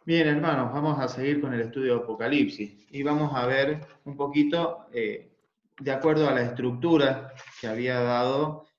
Bien, hermanos, vamos a seguir con el estudio de Apocalipsis y vamos a ver un poquito, de acuerdo a la estructura que había dado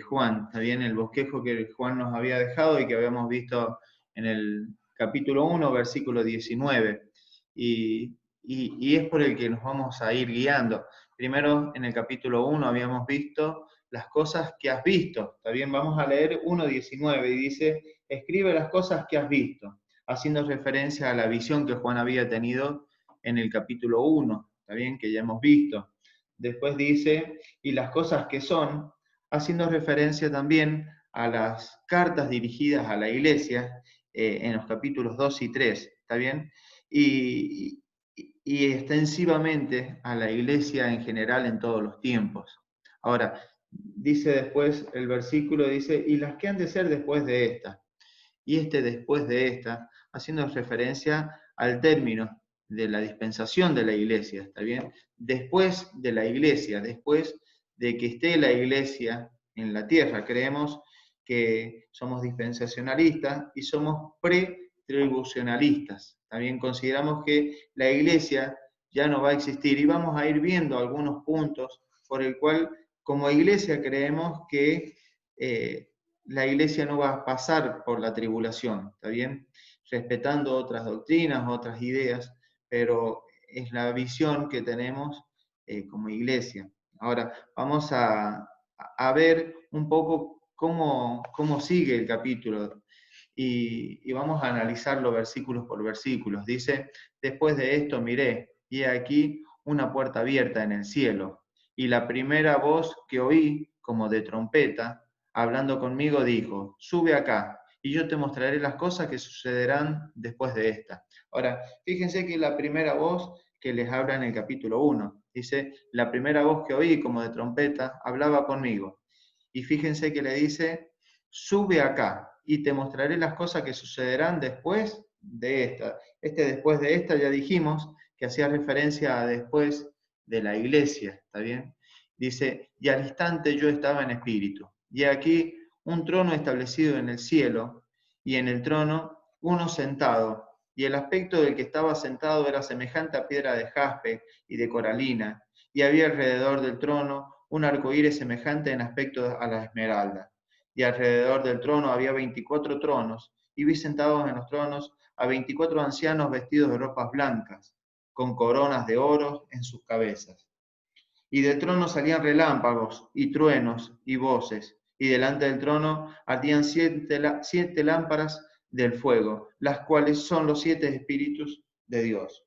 Juan, también el bosquejo que Juan nos había dejado y que habíamos visto en el capítulo 1, versículo 19. Y es por el que nos vamos a ir guiando. Primero, en el capítulo 1 habíamos visto las cosas que has visto. También vamos a leer 1:19 y dice, escribe las cosas que has visto, haciendo referencia a la visión que Juan había tenido en el capítulo 1, ¿está bien? Que ya hemos visto. Después dice, y las cosas que son, haciendo referencia también a las cartas dirigidas a la iglesia en los capítulos 2 y 3, ¿está bien? Y extensivamente a la iglesia en general en todos los tiempos. Ahora, dice después el versículo, dice, y las que han de ser después de esta. Y después de esta, haciendo referencia al término de la dispensación de la iglesia, ¿está bien? Después de la iglesia, después de que esté la iglesia en la tierra, creemos que somos dispensacionalistas y somos pretribucionalistas. También consideramos que la iglesia ya no va a existir y vamos a ir viendo algunos puntos por el cual como iglesia creemos que la iglesia no va a pasar por la tribulación, ¿está bien? Respetando otras doctrinas, otras ideas, pero es la visión que tenemos como iglesia. Ahora, vamos a ver un poco cómo sigue el capítulo y vamos a analizarlo versículos por versículos. Dice, después de esto miré, y aquí una puerta abierta en el cielo, y la primera voz que oí, como de trompeta, hablando conmigo, dijo, sube acá, y yo te mostraré las cosas que sucederán después de esta. Ahora, fíjense que la primera voz que les habla en el capítulo 1, dice, la primera voz que oí, como de trompeta, hablaba conmigo. Y fíjense que le dice, sube acá, y te mostraré las cosas que sucederán después de esta. Después de esta ya dijimos que hacía referencia a después de la iglesia, ¿está bien? Dice, y al instante yo estaba en espíritu. Y aquí un trono establecido en el cielo, y en el trono uno sentado, y el aspecto del que estaba sentado era semejante a piedra de jaspe y de coralina, y había alrededor del trono un arcoíris semejante en aspecto a la esmeralda. Y alrededor del trono había 24 tronos, y vi sentados en los tronos a 24 ancianos vestidos de ropas blancas, con coronas de oro en sus cabezas. Y del trono salían relámpagos y truenos y voces, y delante del trono ardían siete lámparas del fuego, las cuales son los 7 espíritus de Dios.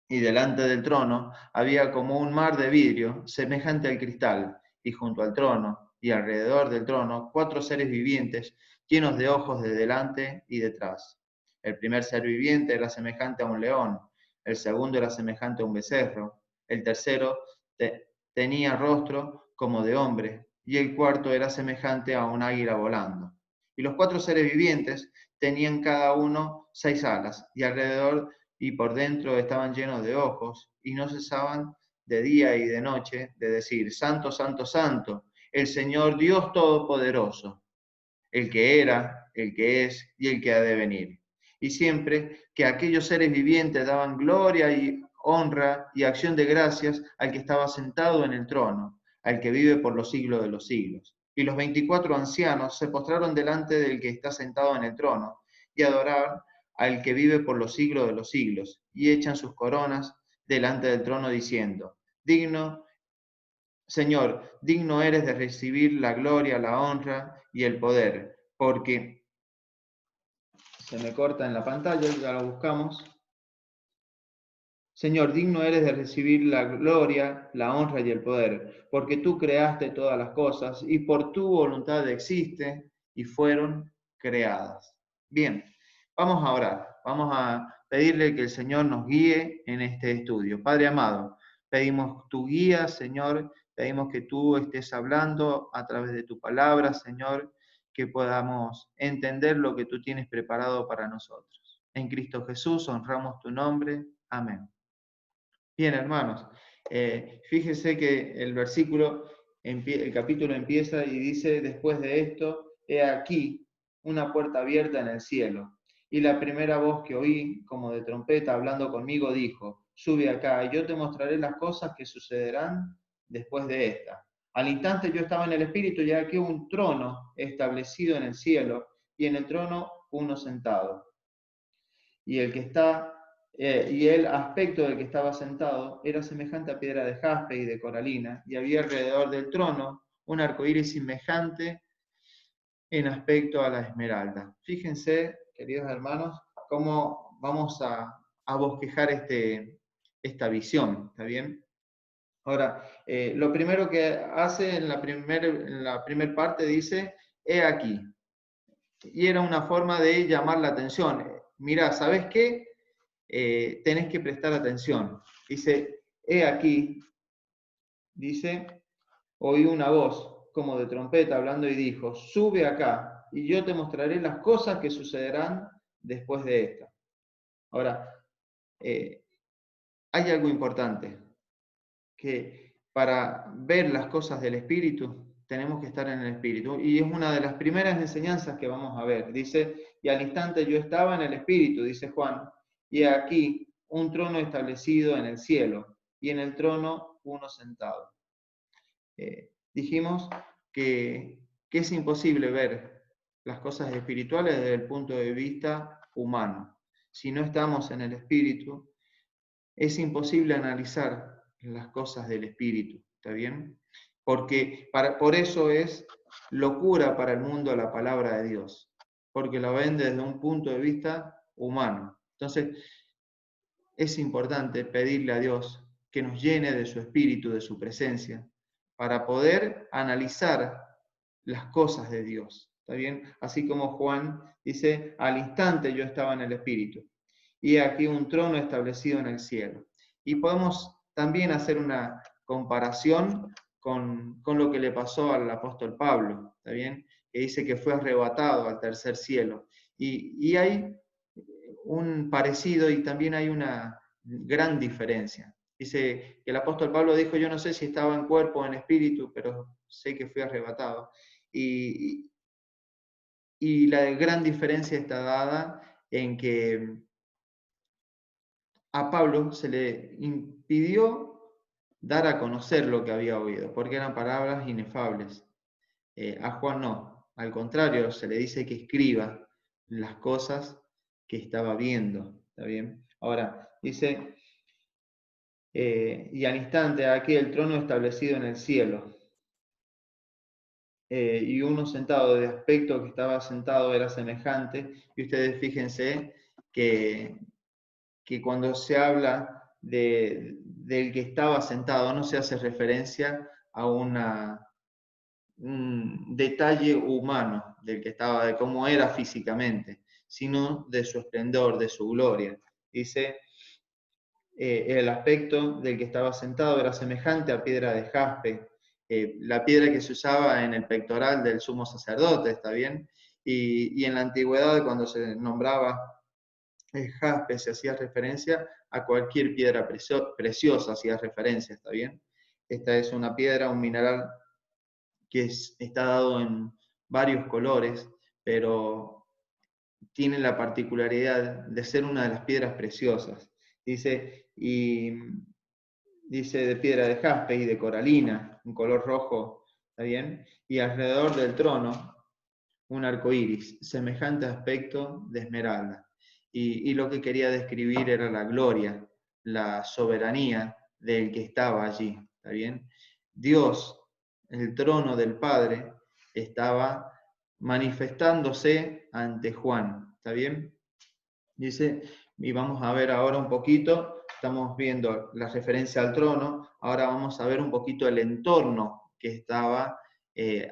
Y delante del trono había como un mar de vidrio, semejante al cristal, y junto al trono, y alrededor del trono, 4 seres vivientes, llenos de ojos de delante y detrás. El primer ser viviente era semejante a un león, el segundo era semejante a un becerro, el tercero tenía rostro como de hombre, y el cuarto era semejante a un águila volando. Y los 4 seres vivientes tenían cada uno 6 alas, y alrededor y por dentro estaban llenos de ojos, y no cesaban de día y de noche de decir, Santo, Santo, Santo, el Señor Dios Todopoderoso, el que era, el que es y el que ha de venir. Y siempre que aquellos seres vivientes daban gloria y honra y acción de gracias al que estaba sentado en el trono, al que vive por los siglos de los siglos. Y los 24 ancianos se postraron delante del que está sentado en el trono y adoraron al que vive por los siglos de los siglos, y echan sus coronas delante del trono diciendo, digno, Señor, digno eres de recibir la gloria, la honra y el poder, porque se me corta en la pantalla, ya lo buscamos. Señor, digno eres de recibir la gloria, la honra y el poder, porque tú creaste todas las cosas y por tu voluntad existe y fueron creadas. Bien, vamos a orar, vamos a pedirle que el Señor nos guíe en este estudio. Padre amado, pedimos tu guía, Señor, pedimos que tú estés hablando a través de tu palabra, Señor, que podamos entender lo que tú tienes preparado para nosotros. En Cristo Jesús honramos tu nombre. Amén. Bien, hermanos, fíjense que el capítulo empieza y dice, después de esto, he aquí una puerta abierta en el cielo. Y la primera voz que oí, como de trompeta, hablando conmigo, dijo, sube acá, y yo te mostraré las cosas que sucederán después de esta. Al instante yo estaba en el Espíritu, y aquí un trono establecido en el cielo, y en el trono uno sentado. Y el aspecto del que estaba sentado era semejante a piedra de jaspe y de coralina, y había alrededor del trono un arco iris semejante en aspecto a la esmeralda. Fíjense, queridos hermanos, cómo vamos a bosquejar esta visión, ¿está bien? Ahora, lo primero que hace en la primer parte dice, he aquí. Y era una forma de llamar la atención. Mirá, ¿sabes qué? Tenés que prestar atención. Dice, he aquí, dice, oí una voz como de trompeta hablando y dijo, sube acá y yo te mostraré las cosas que sucederán después de esta. Ahora, hay algo importante, que para ver las cosas del Espíritu tenemos que estar en el Espíritu. Y es una de las primeras enseñanzas que vamos a ver. Dice, y al instante yo estaba en el Espíritu, dice Juan, y aquí un trono establecido en el cielo, y en el trono uno sentado. Dijimos que es imposible ver las cosas espirituales desde el punto de vista humano. Si no estamos en el Espíritu, es imposible analizar las cosas del Espíritu, ¿está bien? Porque por eso es locura para el mundo la palabra de Dios, porque la ven desde un punto de vista humano. Entonces, es importante pedirle a Dios que nos llene de su Espíritu, de su presencia, para poder analizar las cosas de Dios, ¿está bien? Así como Juan dice, al instante yo estaba en el Espíritu, y aquí un trono establecido en el cielo. Y podemos también hacer una comparación con lo que le pasó al apóstol Pablo, ¿está bien? Que dice que fue arrebatado al tercer cielo. Y hay un parecido y también hay una gran diferencia. Dice que el apóstol Pablo dijo, yo no sé si estaba en cuerpo o en espíritu, pero sé que fui arrebatado. Y la gran diferencia está dada en que a Pablo se le impidió dar a conocer lo que había oído, porque eran palabras inefables. A Juan no, al contrario, se le dice que escriba las cosas que estaba viendo, ¿está bien? Ahora, dice, y al instante aquí el trono establecido en el cielo, y uno sentado, de aspecto que estaba sentado era semejante, y ustedes fíjense que cuando se habla del que estaba sentado no se hace referencia a un detalle humano del que estaba, de cómo era físicamente, sino de su esplendor, de su gloria. Dice, el aspecto del que estaba sentado era semejante a piedra de jaspe, la piedra que se usaba en el pectoral del sumo sacerdote, ¿está bien? Y en la antigüedad, cuando se nombraba jaspe, se hacía referencia a cualquier piedra preciosa, hacía referencia, ¿está bien? Esta es una piedra, un mineral que está dado en varios colores, pero tiene la particularidad de ser una de las piedras preciosas. Dice, dice de piedra de jaspe y de coralina, un color rojo, ¿está bien? Y alrededor del trono, un arco iris, semejante aspecto de esmeralda. Y lo que quería describir era la gloria, la soberanía del que estaba allí, ¿está bien? Dios, el trono del Padre, estaba manifestándose ante Juan, ¿está bien? Dice, y vamos a ver ahora un poquito, estamos viendo la referencia al trono, ahora vamos a ver un poquito el entorno que estaba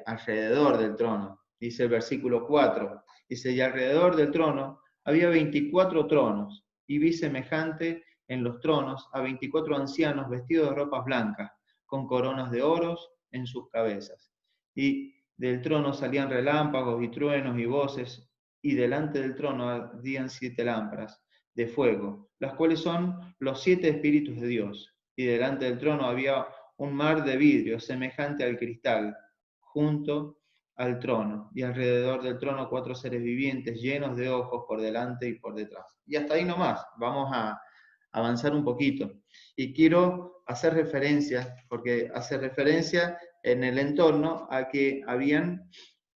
alrededor del trono. Dice el versículo 4, dice, y alrededor del trono había 24 tronos, y vi semejante en los tronos a 24 ancianos vestidos de ropas blancas, con coronas de oros en sus cabezas. Y del trono salían relámpagos y truenos y voces, y delante del trono ardían 7 lámparas de fuego, las cuales son los 7 espíritus de Dios. Y delante del trono había un mar de vidrio semejante al cristal, junto al trono, y alrededor del trono 4 seres vivientes llenos de ojos por delante y por detrás. Y hasta ahí nomás, vamos a avanzar un poquito. Y quiero hacer referencia, porque hace referencia en el entorno a que habían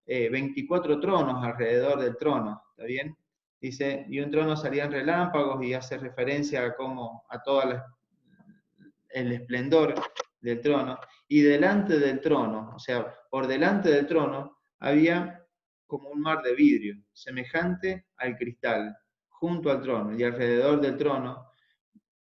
24 tronos alrededor del trono, ¿está bien? Dice, y un trono salían relámpagos y hace referencia a cómo, a todo el esplendor del trono, y delante del trono, o sea, por delante del trono, había como un mar de vidrio, semejante al cristal, junto al trono, y alrededor del trono,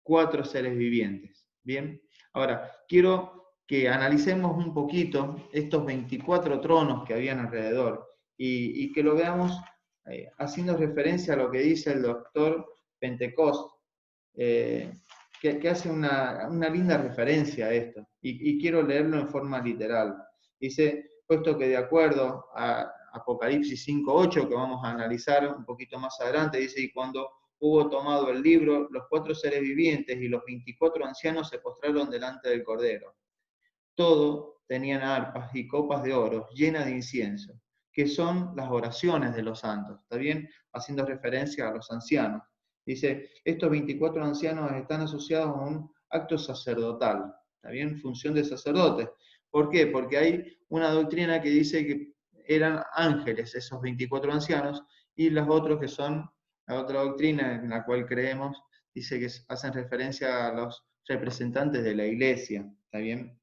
4 seres vivientes. Bien, ahora, quiero que analicemos un poquito estos 24 tronos que habían alrededor, y que lo veamos haciendo referencia a lo que dice el doctor Pentecost, que hace una linda referencia a esto, y quiero leerlo en forma literal. Dice, puesto que de acuerdo a Apocalipsis 5:8, que vamos a analizar un poquito más adelante, dice, y cuando hubo tomado el libro, los 4 seres vivientes y los 24 ancianos se postraron delante del Cordero. Todos tenían arpas y copas de oro llenas de incienso, que son las oraciones de los santos, ¿está bien? Haciendo referencia a los ancianos. Dice, estos 24 ancianos están asociados a un acto sacerdotal, ¿está bien? Función de sacerdotes. ¿Por qué? Porque hay una doctrina que dice que eran ángeles esos 24 ancianos, y los otros que son, la otra doctrina en la cual creemos, dice que hacen referencia a los representantes de la iglesia, ¿está bien?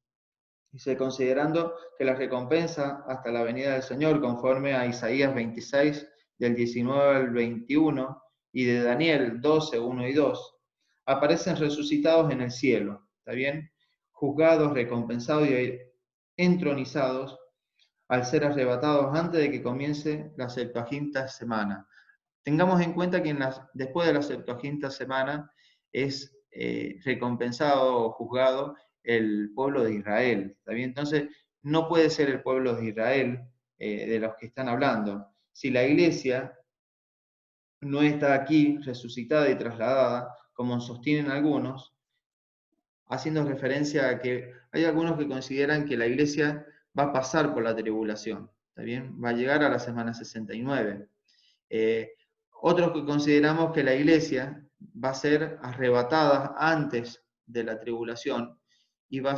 Dice, considerando que la recompensa hasta la venida del Señor, conforme a Isaías 26, del 19 al 21, y de Daniel 12, 1 y 2, aparecen resucitados en el cielo, ¿está bien? Juzgados, recompensados y entronizados al ser arrebatados antes de que comience la Septuaginta semana. Tengamos en cuenta que después de la Septuaginta semana es recompensado o juzgado el pueblo de Israel, ¿está bien? Entonces, no puede ser el pueblo de Israel de los que están hablando. Si la iglesia no está aquí resucitada y trasladada, como sostienen algunos, haciendo referencia a que hay algunos que consideran que la iglesia va a pasar por la tribulación, ¿está bien? Va a llegar a la semana 69. Otros que consideramos que la iglesia va a ser arrebatada antes de la tribulación y va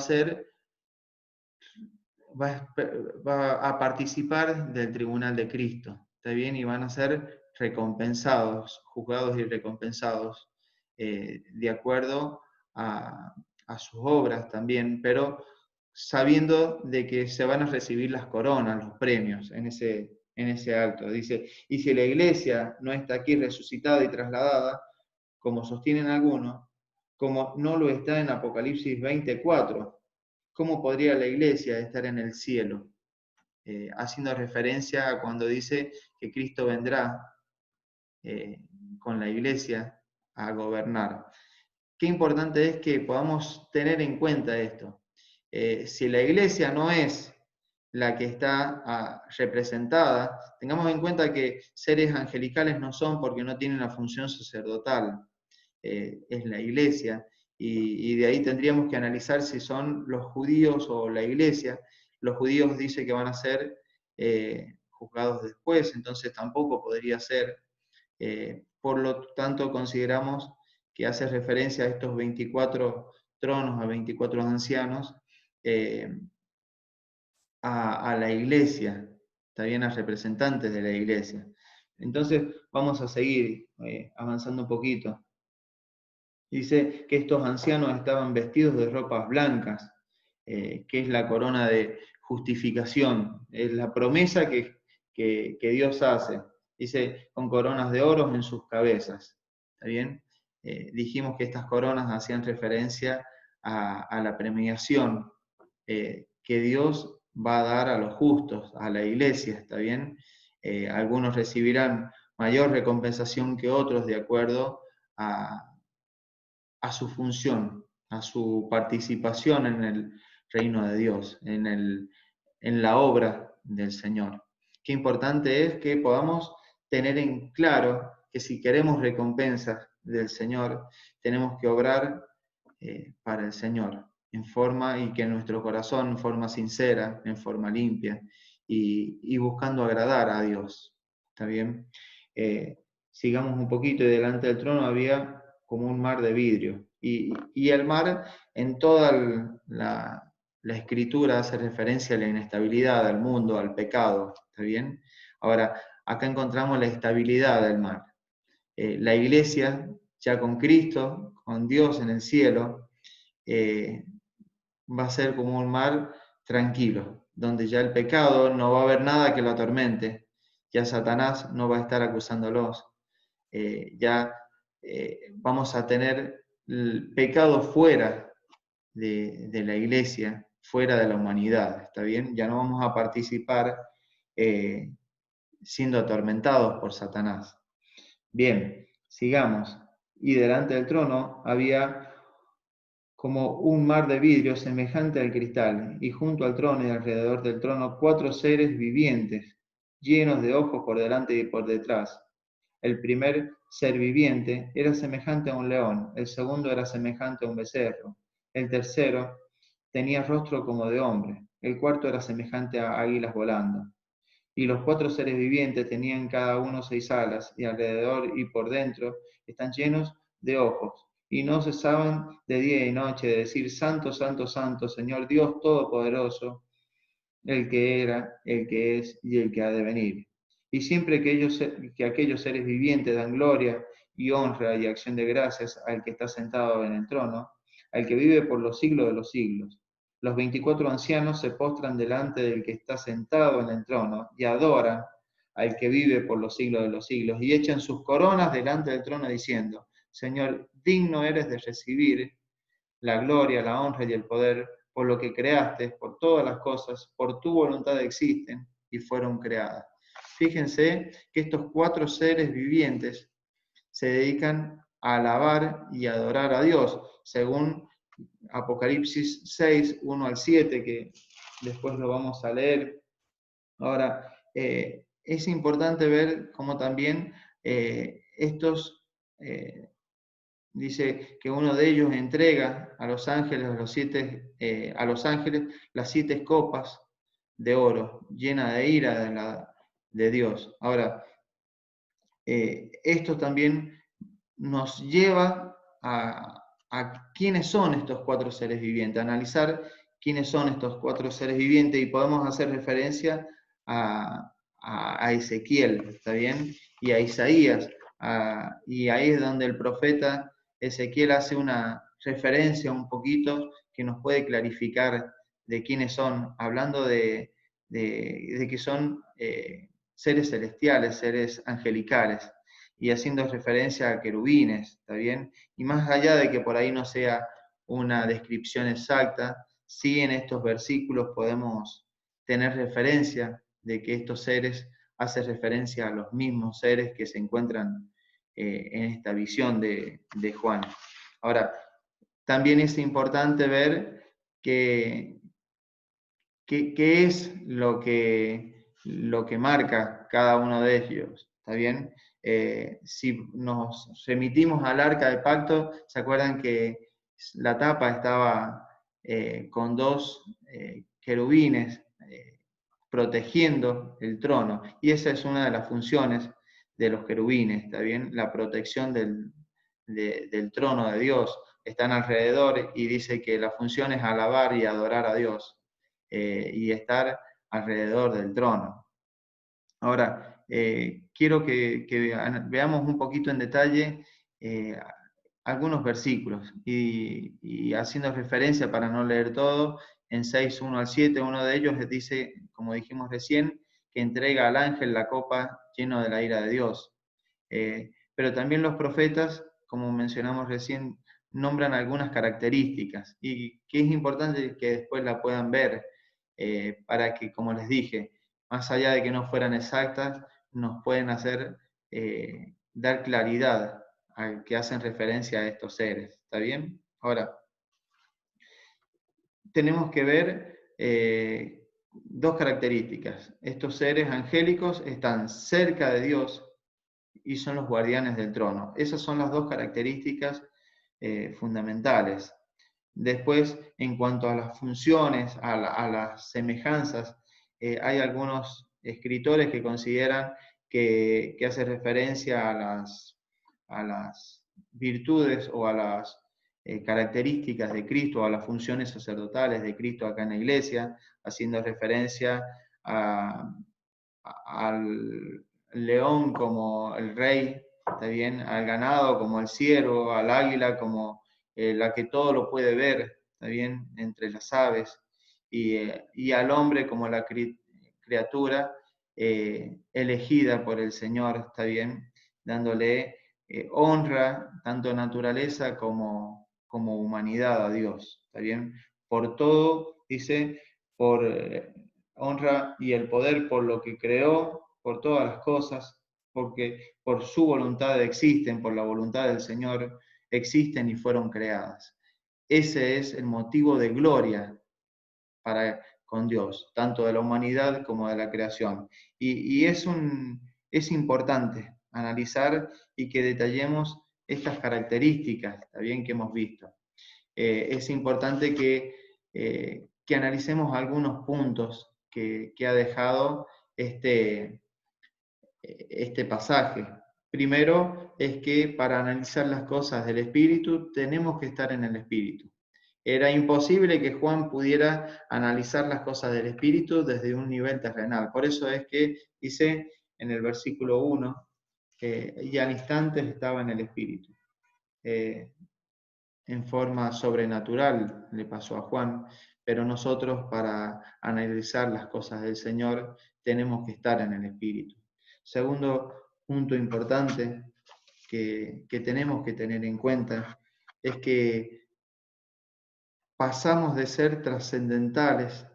a participar del tribunal de Cristo, ¿está bien? Y van a ser recompensados, juzgados y recompensados de acuerdo a sus obras también, pero sabiendo de que se van a recibir las coronas, los premios en ese acto. Dice, y si la iglesia no está aquí resucitada y trasladada, como sostienen algunos, como no lo está en Apocalipsis 24, ¿cómo podría la iglesia estar en el cielo? Haciendo referencia a cuando dice que Cristo vendrá con la iglesia a gobernar. Qué importante es que podamos tener en cuenta esto. Si la iglesia no es la que está representada, tengamos en cuenta que seres angelicales no son porque no tienen la función sacerdotal, es la iglesia, y de ahí tendríamos que analizar si son los judíos o la iglesia. Los judíos dicen que van a ser juzgados después, entonces tampoco podría ser. Por lo tanto, consideramos que hace referencia a estos 24 tronos, a 24 ancianos, a la iglesia, también a representantes de la iglesia. Entonces, vamos a seguir avanzando un poquito. Dice que estos ancianos estaban vestidos de ropas blancas, que es la corona de justificación, es la promesa que Dios hace. Dice, con coronas de oro en sus cabezas. ¿Está bien? Dijimos que estas coronas hacían referencia a la premiación que Dios va a dar a los justos, a la iglesia, ¿está bien? Algunos recibirán mayor recompensación que otros de acuerdo a su función, a su participación en el reino de Dios, en la obra del Señor. Qué importante es que podamos tener en claro que si queremos recompensas del Señor, tenemos que obrar para el Señor, en forma y que en nuestro corazón, en forma sincera, en forma limpia, y buscando agradar a Dios. ¿Está bien? Sigamos un poquito, y delante del trono había como un mar de vidrio. Y el mar, en toda la escritura, hace referencia a la inestabilidad, al mundo, al pecado. ¿Está bien? Ahora, acá encontramos la estabilidad del mar. La iglesia, ya con Cristo, con Dios en el cielo, va a ser como un mar tranquilo, donde ya el pecado no va a haber nada que lo atormente, ya Satanás no va a estar acusándolos, ya vamos a tener el pecado fuera de la iglesia, fuera de la humanidad, ¿está bien? Ya no vamos a participar siendo atormentados por Satanás. Bien, sigamos. Y delante del trono había como un mar de vidrio semejante al cristal, y junto al trono y alrededor del trono 4 seres vivientes, llenos de ojos por delante y por detrás. El primer ser viviente era semejante a un león, el segundo era semejante a un becerro, el tercero tenía rostro como de hombre, el cuarto era semejante a águilas volando. Y los 4 seres vivientes tenían cada uno 6 alas, y alrededor y por dentro están llenos de ojos, y no cesaban de día y noche de decir: Santo, Santo, Santo, Señor Dios Todopoderoso, el que era, el que es y el que ha de venir. Y siempre que aquellos seres vivientes dan gloria y honra y acción de gracias al que está sentado en el trono, al que vive por los siglos de los siglos. Los 24 ancianos se postran delante del que está sentado en el trono y adoran al que vive por los siglos de los siglos, y echan sus coronas delante del trono diciendo: Señor, digno eres de recibir la gloria, la honra y el poder, por lo que creaste, por todas las cosas, por tu voluntad existen y fueron creadas. Fíjense que estos 4 seres vivientes se dedican a alabar y adorar a Dios, según Apocalipsis 6, 1 al 7, que después lo vamos a leer. Ahora, es importante ver cómo también estos dice que uno de ellos entrega a los ángeles, a los ángeles las 7 copas de oro, llena de ira de Dios. Ahora, esto también nos lleva a quiénes son estos 4 seres vivientes, a analizar quiénes son estos 4 seres vivientes, y podemos hacer referencia a Ezequiel, ¿está bien? Y a Isaías, y ahí es donde el profeta Ezequiel hace una referencia un poquito que nos puede clarificar de quiénes son, hablando de que son seres celestiales, seres angelicales, y haciendo referencia a querubines, ¿está bien? Y más allá de que por ahí no sea una descripción exacta, sí en estos versículos podemos tener referencia de que estos seres hacen referencia a los mismos seres que se encuentran en esta visión de Juan. Ahora, también es importante ver qué es lo que marca cada uno de ellos, ¿está bien? Si nos remitimos al arca del pacto, ¿se acuerdan que la tapa estaba con 2 querubines protegiendo el trono? Y esa es una de las funciones de los querubines, ¿está bien? La protección del trono de Dios. Están alrededor, y dice que la función es alabar y adorar a Dios, y estar alrededor del trono. Ahora, quiero que veamos un poquito en detalle algunos versículos, y haciendo referencia, para no leer todo, en 6, 1 al 7, uno de ellos dice, como dijimos recién, que entrega al ángel la copa lleno de la ira de Dios. Pero también los profetas, como mencionamos recién, nombran algunas características, y que es importante que después la puedan ver, para que, como les dije, más allá de que no fueran exactas, nos pueden hacer dar claridad a que hacen referencia a estos seres. ¿Está bien? Ahora, tenemos que ver 2 características. Estos seres angélicos están cerca de Dios y son los guardianes del trono. Esas son las 2 características fundamentales. Después, en cuanto a las funciones, a las semejanzas, hay algunos escritores que consideran que hace referencia a las virtudes o a las características de Cristo, a las funciones sacerdotales de Cristo acá en la iglesia, haciendo referencia al león como el rey, ¿está bien? Al ganado como el ciervo, al águila como la que todo lo puede ver, ¿está bien? Entre las aves, y al hombre como la criatura elegida por el Señor, ¿está bien? Dándole honra, tanto naturaleza como humanidad a Dios, ¿está bien? Por todo, dice, por honra y el poder por lo que creó, por todas las cosas, porque por su voluntad existen, por la voluntad del Señor existen y fueron creadas. Ese es el motivo de gloria con Dios, tanto de la humanidad como de la creación. Y es importante analizar y que detallemos estas características, también que hemos visto. Es importante que analicemos algunos puntos que ha dejado este pasaje. Primero es que para analizar las cosas del Espíritu tenemos que estar en el Espíritu. Era imposible que Juan pudiera analizar las cosas del Espíritu desde un nivel terrenal. Por eso es que dice en el versículo 1, y al instante estaba en el Espíritu. En forma sobrenatural le pasó a Juan, pero nosotros para analizar las cosas del Señor tenemos que estar en el Espíritu. Segundo punto importante que tenemos que tener en cuenta es que pasamos de ser trascendentales,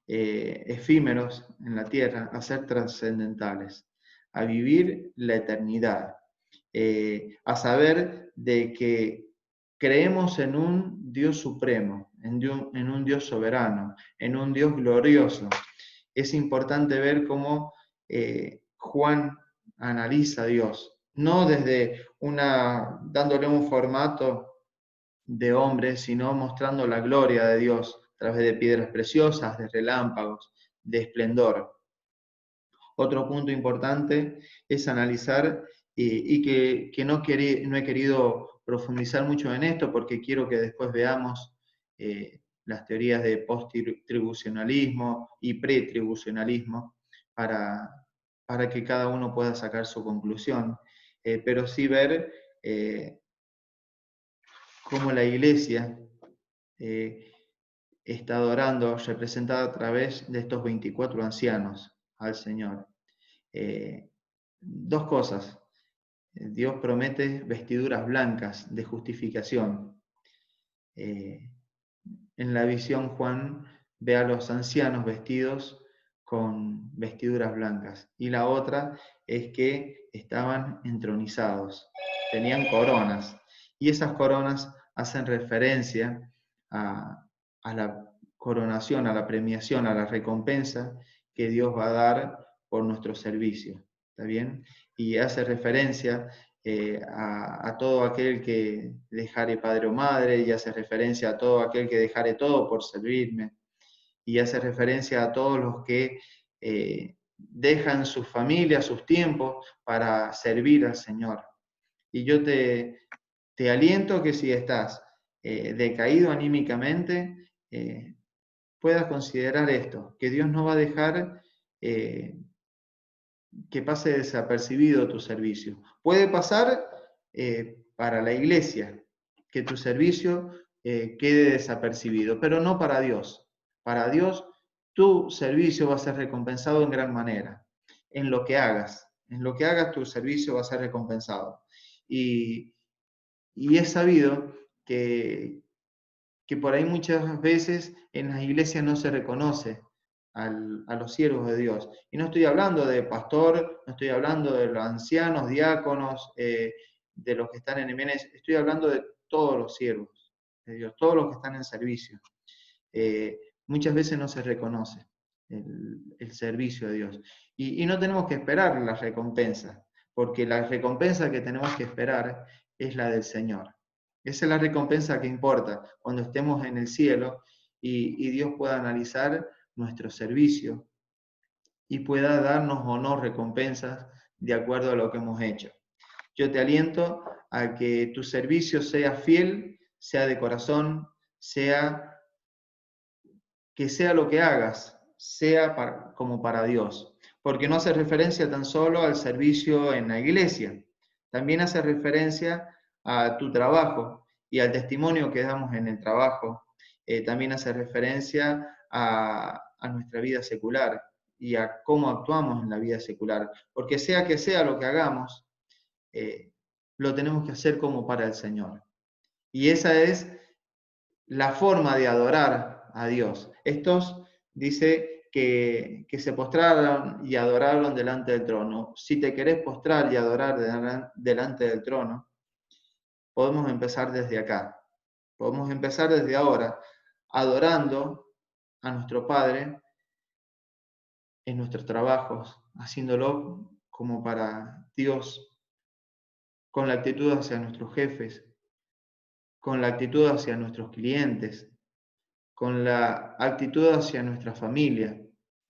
efímeros en la tierra, a ser trascendentales, a vivir la eternidad, a saber de que creemos en un Dios supremo, en un Dios soberano, en un Dios glorioso. Es importante ver cómo Juan analiza a Dios, no desde dándole un formato de hombre, sino mostrando la gloria de Dios a través de piedras preciosas, de relámpagos, de esplendor. Otro punto importante es analizar, y que no he querido profundizar mucho en esto porque quiero que después veamos las teorías de post-tribucionalismo y pretribucionalismo para que cada uno pueda sacar su conclusión, pero sí ver cómo la iglesia está adorando, representada a través de estos 24 ancianos al Señor. Dos cosas. Dios promete vestiduras blancas de justificación. En la visión Juan ve a los ancianos vestidos con vestiduras blancas. Y la otra es que estaban entronizados, tenían coronas. Y esas coronas hacen referencia a la coronación, a la premiación, a la recompensa que Dios va a dar por nuestro servicio. ¿Está bien? Y hace referencia a todo aquel que dejare padre o madre, y hace referencia a todo aquel que dejare todo por servirme, y hace referencia a todos los que dejan sus familias, sus tiempos, para servir al Señor. Y yo te aliento que si estás decaído anímicamente, puedas considerar esto, que Dios no va a dejar que pase desapercibido tu servicio. Puede pasar para la iglesia, que tu servicio quede desapercibido, pero no para Dios. Para Dios, tu servicio va a ser recompensado en gran manera, en lo que hagas. En lo que hagas, tu servicio va a ser recompensado. Y es sabido que por ahí muchas veces en las iglesias no se reconoce a los siervos de Dios. Y no estoy hablando de pastor, no estoy hablando de los ancianos, diáconos, de los que están en MNS, estoy hablando de todos los siervos de Dios, todos los que están en servicio. Muchas veces no se reconoce el servicio de Dios. Y no tenemos que esperar la recompensa, porque la recompensa que tenemos que esperar es la del Señor. Esa es la recompensa que importa cuando estemos en el cielo y Dios pueda analizar nuestro servicio y pueda darnos o no recompensas de acuerdo a lo que hemos hecho. Yo te aliento a que tu servicio sea fiel, sea de corazón, que sea lo que hagas, sea como para Dios. Porque no hace referencia tan solo al servicio en la iglesia, también hace referencia a tu trabajo y al testimonio que damos en el trabajo. También hace referencia a nuestra vida secular y a cómo actuamos en la vida secular. Porque sea que sea lo que hagamos, lo tenemos que hacer como para el Señor. Y esa es la forma de adorar a Dios. Estos dice que se postraron y adoraron delante del trono. Si te querés postrar y adorar delante del trono, podemos empezar desde acá. Podemos empezar desde ahora, adorando a nuestro Padre en nuestros trabajos, haciéndolo como para Dios, con la actitud hacia nuestros jefes, con la actitud hacia nuestros clientes, con la actitud hacia nuestra familia,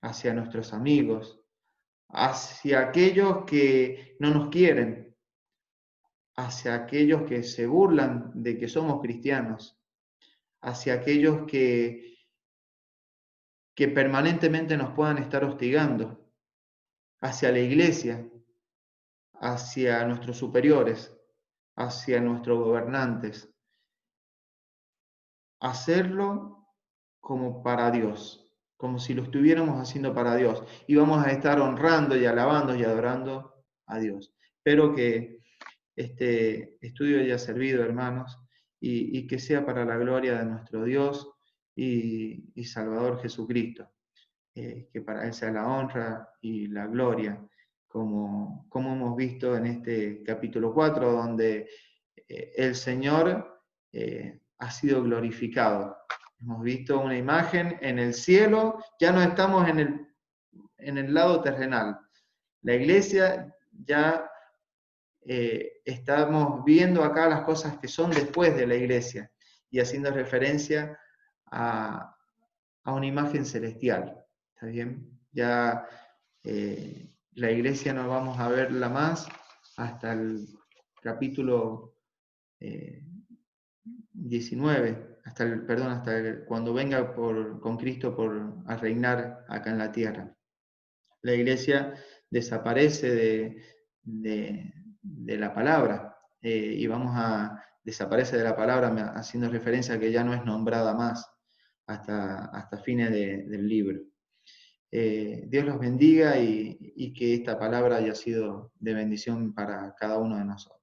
hacia nuestros amigos, hacia aquellos que no nos quieren, hacia aquellos que se burlan de que somos cristianos, hacia aquellos que permanentemente nos puedan estar hostigando, hacia la iglesia, hacia nuestros superiores, hacia nuestros gobernantes. Hacerlo como para Dios, como si lo estuviéramos haciendo para Dios. Y vamos a estar honrando y alabando y adorando a Dios. Espero que este estudio haya servido, hermanos, y que sea para la gloria de nuestro Dios y Salvador Jesucristo. Que para Él sea la honra y la gloria, como hemos visto en este capítulo 4, donde el Señor ha sido glorificado. Hemos visto una imagen en el cielo, ya no estamos en el lado terrenal. La iglesia ya estamos viendo acá las cosas que son después de la iglesia y haciendo referencia a una imagen celestial. ¿Está bien? Ya la iglesia no vamos a verla más hasta el capítulo 19, hasta cuando venga con Cristo a reinar acá en la tierra. La iglesia desaparece de la palabra y desaparece de la palabra haciendo referencia a que ya no es nombrada más hasta fines del libro. Dios los bendiga y que esta palabra haya sido de bendición para cada uno de nosotros.